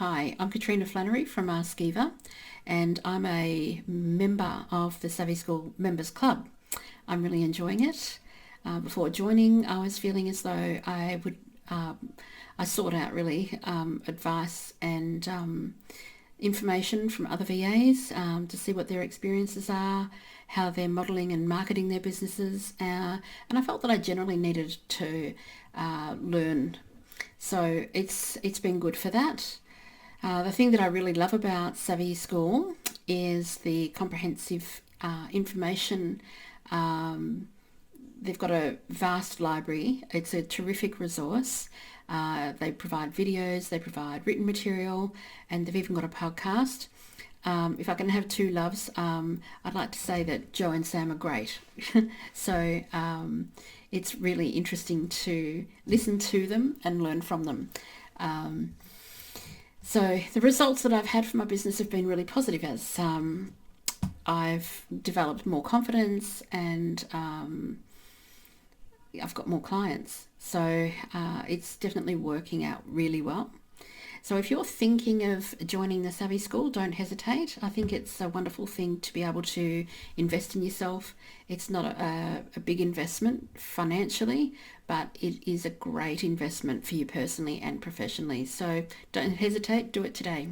Hi, I'm Katrina Flannery from Skiva, and I'm a member of the Savvy School Members Club. I'm really enjoying it. Before joining, I was feeling as though I sought out really advice and information from other VAs to see what their experiences are, how they're modelling and marketing their businesses, and I felt that I generally needed to learn. So it's been good for that. The thing that I really love about Savvy School is the comprehensive information. They've got a vast library. It's a terrific resource. They provide videos, they provide written material, and they've even got a podcast. If I can have two loves, I'd like to say that Joe and Sam are great. So it's really interesting to listen to them and learn from them. So the results that I've had for my business have been really positive as I've developed more confidence and I've got more clients. So it's definitely working out really well. So if you're thinking of joining the Savvy School, don't hesitate. I think it's a wonderful thing to be able to invest in yourself. It's not a big investment financially, but it is a great investment for you personally and professionally. So don't hesitate, do it today.